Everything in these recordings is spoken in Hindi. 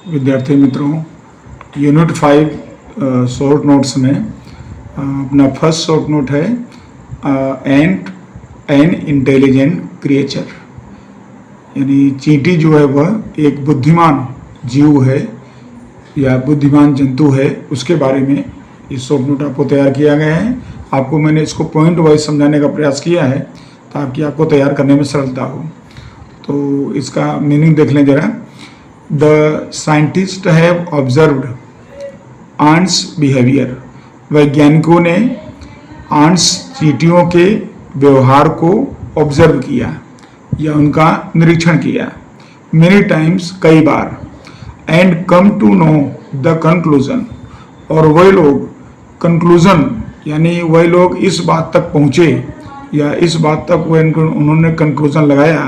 विद्यार्थी मित्रों, यूनिट 5 शॉर्ट नोट्स में अपना फर्स्ट शॉर्ट नोट है एंट एन इंटेलिजेंट क्रिएचर, यानी चींटी जो है वह एक बुद्धिमान जीव है या बुद्धिमान जंतु है, उसके बारे में ये शॉर्ट नोट आपको तैयार किया गया है। आपको मैंने इसको पॉइंट वाइज समझाने का प्रयास किया है ताकि आपको तैयार करने में सरलता हो। तो इसका मीनिंग देख लें जरा। The scientist have observed ants behaviour, वैज्ञानिकों ने आंट्स चींटियों के व्यवहार को ऑब्जर्व किया या उनका निरीक्षण किया। मेनी टाइम्स, कई बार। And come to know the conclusion, और वह लोग कंक्लूजन यानी वह लोग इस बात तक पहुँचे या इस बात तक उन्होंने कंक्लूजन लगाया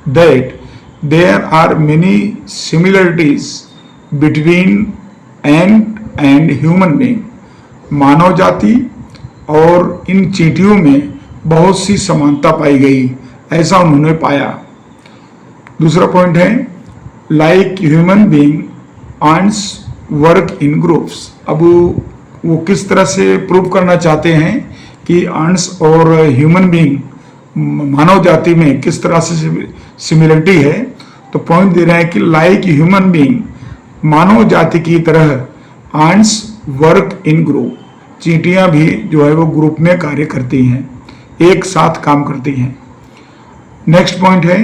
that there are many similarities between ant and human being, मानव जाति और इन चींटियों में बहुत सी समानता पाई गई, ऐसा उन्होंने पाया। दूसरा पॉइंट है like human being ants work in groups. अब वो किस तरह से प्रूव करना चाहते हैं कि आंट्स और ह्यूमन बीइंग मानव जाति में किस तरह से सिमिलरिटी है। तो पॉइंट दे रहे हैं कि लाइक ह्यूमन बीइंग, मानव जाति की तरह आंट्स वर्क इन ग्रुप, चींटियां भी जो है वो ग्रुप में कार्य करती हैं, एक साथ काम करती हैं। नेक्स्ट पॉइंट है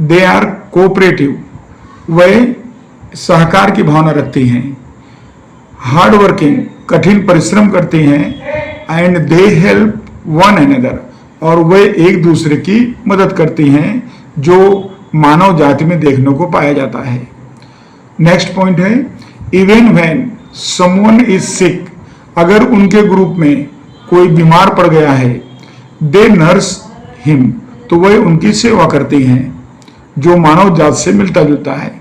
दे आर कोऑपरेटिव, वह सहकार की भावना रखती हैं। हार्ड वर्किंग, कठिन परिश्रम करती हैं। And they help one another, और वे एक दूसरे की मदद करती हैं, जो मानव जाति में देखने को पाया जाता है। नेक्स्ट पॉइंट है even when someone is sick, अगर उनके ग्रुप में कोई बीमार पड़ गया है, दे नर्स हिम, तो वह उनकी सेवा करती हैं, जो मानव जाति से मिलता जुलता है।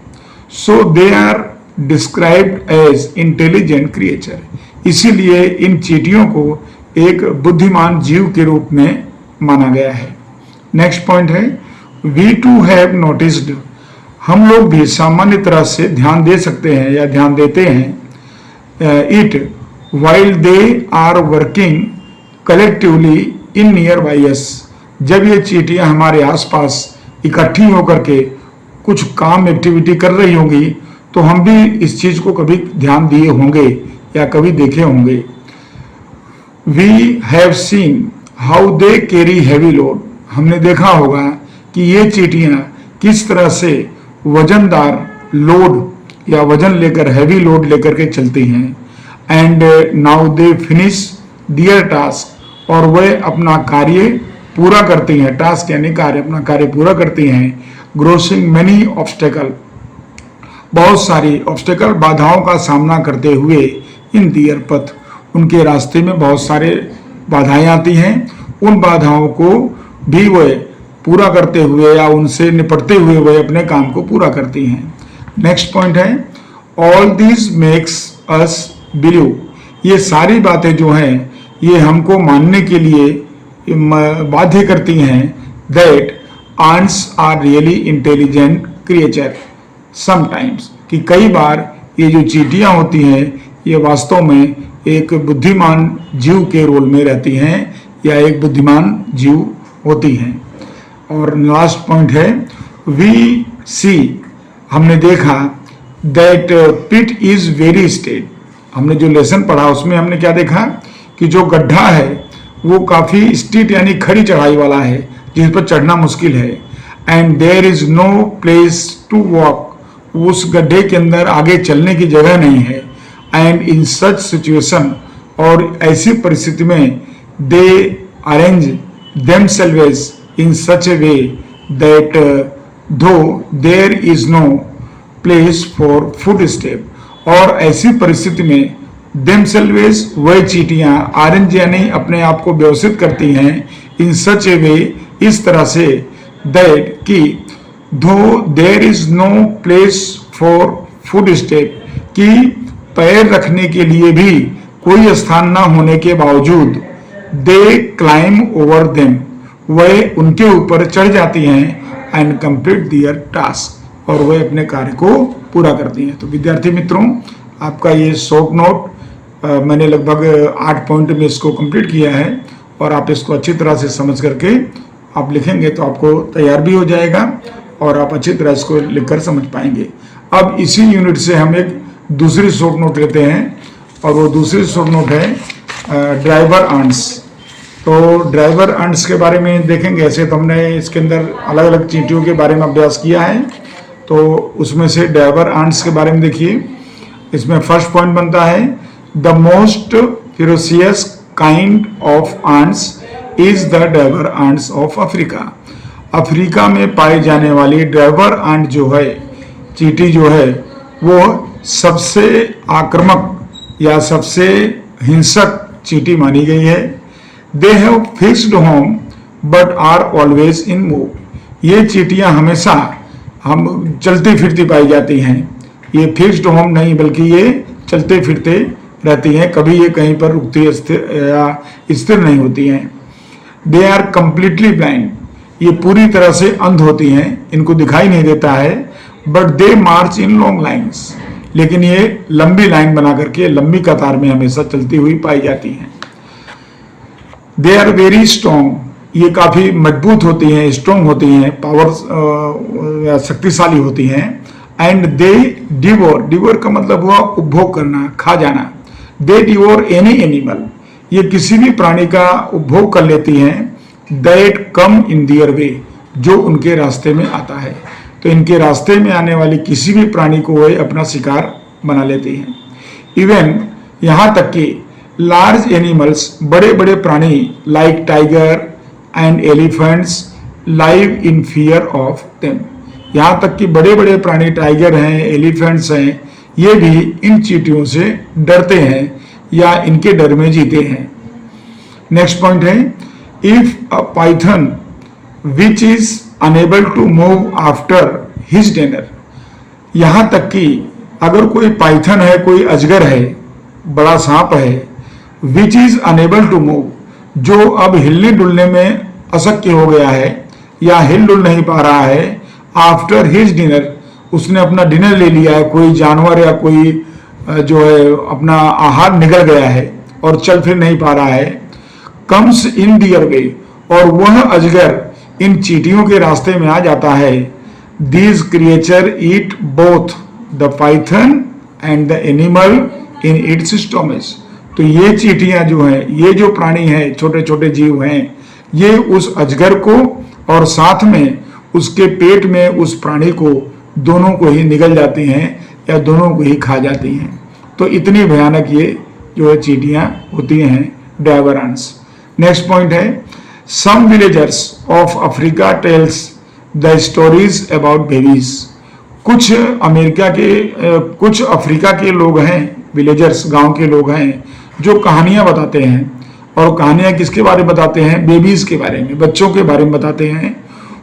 So they are described as intelligent creature, इसीलिए इन चींटियों को एक बुद्धिमान जीव के रूप में माना गया है। नेक्स्ट पॉइंट है वी टू हैव नोटिस्ड, हम लोग भी सामान्य तरह से ध्यान दे सकते हैं या ध्यान देते हैं it while they are working collectively in nearby us, जब ये चींटियां हमारे आसपास इकट्ठी होकर के कुछ काम एक्टिविटी कर रही होंगी तो हम भी इस चीज को कभी ध्यान दिए होंगे या कभी देखे होंगे। We have seen how they carry heavy load, हमने देखा होगा कि ये चींटियां किस तरह से वजनदार लोड या वजन लेकर, हैवी लोड लेकर के चलती हैं। And now they finish their task, और वह अपना कार्य पूरा करती हैं, टास्क यानी कार्य, अपना कार्य पूरा करती हैं। ग्रोसिंग मेनी ऑब्स्टेकल, बहुत सारी ऑब्स्टेकल, बाधाओं का सामना करते हुए इन दियर पथ, उनके रास्ते में बहुत सारे बाधाएं आती हैं, उन बाधाओं को भी वह पूरा करते हुए या उनसे निपटते हुए वह अपने काम को पूरा करती हैं। नेक्स्ट पॉइंट है all this makes us believe, ये सारी बातें जो हैं ये हमको मानने के लिए बाध्य करती हैं that ants are really intelligent creature sometimes, कि कई बार ये जो चींटियां होती हैं ये वास्तव में एक बुद्धिमान जीव के रोल में रहती हैं या एक बुद्धिमान जीव होती हैं। और लास्ट पॉइंट है वी सी, हमने देखा that pit is very state, हमने जो लेसन पढ़ा उसमें हमने क्या देखा कि जो गड्ढा है वो काफी स्टीट यानी खड़ी चढ़ाई वाला है, जिस पर चढ़ना मुश्किल है। And there is no place to walk, उस गड्ढे के अंदर आगे चलने की जगह नहीं है। एंड इन सच सिचुएशन, और ऐसी परिस्थिति में they arrange themselves in such a way that though there is no place for foot step, और ऐसी परिस्थिति में देमसेल्व्स, वह चींटियां अरेंज यानी अपने आप को व्यवस्थित करती हैं इन सच ए वे, इस तरह से दैट कि though there is no place for foot step, कि पैर रखने के लिए भी कोई स्थान न होने के बावजूद दे क्लाइंब ओवर देम, वह उनके ऊपर चढ़ जाती हैं एंड कंप्लीट दियर टास्क, और वह अपने कार्य को पूरा करती हैं। तो विद्यार्थी मित्रों, आपका ये शॉर्ट नोट मैंने लगभग 8 पॉइंट में इसको कंप्लीट किया है, और आप इसको अच्छी तरह से समझ करके आप लिखेंगे तो आपको तैयार भी हो जाएगा और आप अच्छी तरह इसको लिखकर समझ पाएंगे। अब इसी यूनिट से हम एक दूसरी शॉर्ट नोट लेते हैं, और वो दूसरी शॉर्ट नोट है ड्राइवर आंट्स। तो ड्राइवर आंट्स के बारे में देखेंगे। ऐसे तो हमने इसके अंदर अलग अलग चींटियों के बारे में अभ्यास किया है, तो उसमें से ड्राइवर आंट्स के बारे में देखिए। इसमें फर्स्ट पॉइंट बनता है the most ferocious kind of ants is the driver ants of Africa. Africa में पाई जाने वाली ड्राइवर आंट जो है, चींटी जो है, वो सबसे आक्रामक या सबसे हिंसक चींटी मानी गई है। They have fixed home but are always in move. ये चींटियां हमेशा हम चलती फिरती पाई जाती हैं। ये फिक्स्ड होम नहीं बल्कि ये चलते फिरते रहती हैं, कभी ये कहीं पर रुकती स्थिर नहीं होती हैं। They are completely blind. ये पूरी तरह से अंध होती हैं, इनको दिखाई नहीं देता है। But they March in long lines. लेकिन ये लंबी लाइन बना करके लंबी कतार में हमेशा चलती हुई पाई जाती हैं। They are very strong. ये काफी मजबूत होती हैं, स्ट्रॉन्ग होती हैं, पावर शक्तिशाली होती हैं। And they devour. डिवोर का मतलब हुआ उपभोग करना, खा जाना। दे डिवोर एनी एनिमल। ये किसी भी प्राणी का उपभोग कर लेती हैं। दैट कम इन दियर वे। जो उनके रास्ते में आता है, तो इनके रास्ते में आने वाली किसी भी प्राणी को वे अपना शिकार बना लेती हैं। इवन यहाँ तक कि लार्ज एनिमल्स, बड़े बड़े प्राणी like tiger and elephants live in fear of them. यहाँ तक कि बड़े बड़े प्राणी टाइगर हैं, एलिफेंट्स हैं, ये भी इन चींटियों से डरते हैं या इनके डर में जीते हैं। नेक्स्ट पॉइंट है if a python which is unable to move after his dinner. यहाँ तक कि अगर कोई पाइथन है, कोई अजगर है, बड़ा सांप है, which is unable to move, जो अब हिलने डुलने में अशक्य हो गया है या हिल डुल नहीं पा रहा है, आफ्टर हिज डिनर, उसने अपना डिनर ले लिया है, कोई जानवर या कोई जो है अपना आहार निगल गया है और चल फिर नहीं पा रहा है, कम्स इन दियर वे, और वह अजगर इन चींटियों के रास्ते में आ जाता है। These creature eat both the Python and the animal in its stomach. तो ये चींटियां जो हैं, ये जो प्राणी हैं, छोटे छोटे जीव हैं, ये उस अजगर को और साथ में उसके पेट में उस प्राणी को, दोनों को ही निगल जाती हैं या दोनों को ही खा जाती हैं। तो इतनी भयानक ये जो है चींटियां होती हैं, ड्राइवर आंट्स। नेक्स्ट पॉइंट है some villagers of Africa tells the stories about babies. कुछ अमेरिका के कुछ अफ्रीका के लोग हैं, विलेजर्स, गांव के लोग हैं, जो कहानियां बताते हैं। और कहानियां किसके बारे में बताते हैं? बेबीज के बारे में, बच्चों के बारे में बताते हैं।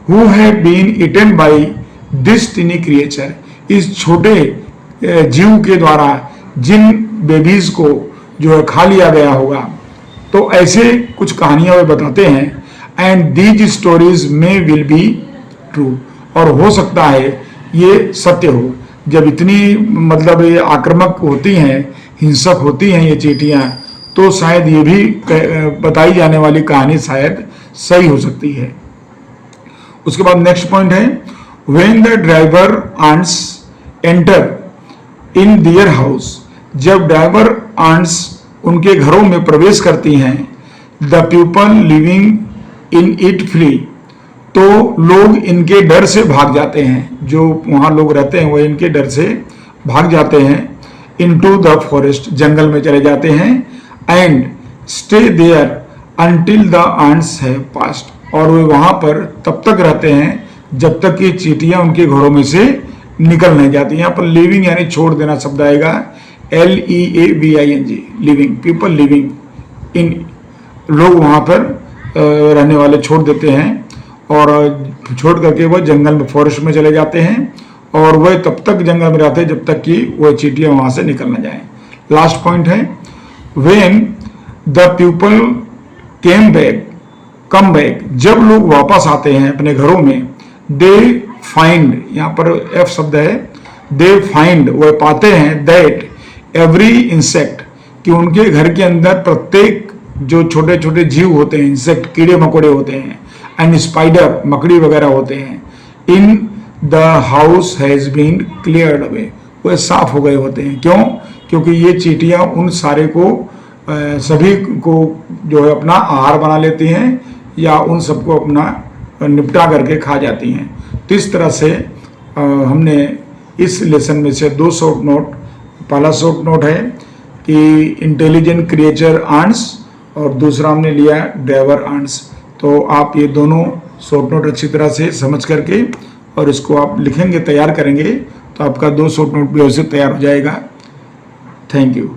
Who have been eaten by this tiny creature. इस छोटे जीव के द्वारा जिन बेबीज को जो है खा लिया गया होगा। तो ऐसे कुछ कहानियां वे बताते हैं। And these stories may will be true. और हो सकता है ये सत्य हो। जब इतनी मतलब ये आक्रामक होती हैं, हिंसक होती हैं ये चींटियां, तो शायद ये भी बताई जाने वाली कहानी शायद सही हो सकती है। उसके बाद नेक्स्ट पॉइंट है when the driver ants enter in their house. जब ड्राइवर आंट्स उनके घरों में प्रवेश करती हैं, the people living in it flee. तो लोग इनके डर से भाग जाते हैं, जो वहाँ लोग रहते हैं वो इनके डर से भाग जाते हैं। इनटू द फॉरेस्ट, जंगल में चले जाते हैं। And stay there until the ants have passed. और वे वहाँ पर तब तक रहते हैं जब तक कि चींटियां उनके घरों में से निकल नहीं जाती। यहाँ पर लिविंग यानी छोड़ देना शब्द आएगा, LEAVING, लिविंग, पीपल लिविंग इन। लोग वहाँ पर रहने वाले छोड़ देते हैं और छोड़ करके वह जंगल में, फॉरेस्ट में चले जाते हैं। और वह तब तक जंगल में रहते हैं जब तक कि वह चींटियां वहाँ से निकल न जाएं। लास्ट पॉइंट है when the people come back. जब लोग वापस आते हैं अपने घरों में, दे फाइंड, यहाँ पर एफ शब्द है, दे फाइंड, वह पाते हैं, दैट एवरी इंसेक्ट, कि उनके घर के अंदर प्रत्येक जो छोटे छोटे जीव होते हैं, इंसेक्ट कीड़े मकोड़े होते हैं, एंड स्पाइडर मकड़ी वगैरह होते हैं, in the house has been cleared away, वह साफ हो गए होते हैं। क्यों? क्योंकि ये चींटियां उन सारे को सभी को जो है अपना आहार बना लेती हैं या उन सबको अपना निपटा करके खा जाती हैं। तो इस तरह से हमने इस लेसन में से 2 शॉर्ट नोट, पहला शॉर्ट नोट है कि इंटेलिजेंट क्रिएचर आंट्स और दूसरा हमने लिया ड्राइवर आंट्स। तो आप ये दोनों शॉर्ट नोट अच्छी तरह से समझ करके और इसको आप लिखेंगे, तैयार करेंगे, तो आपका 2 शॉर्ट नोट भी वैसे तैयार हो जाएगा। Thank you.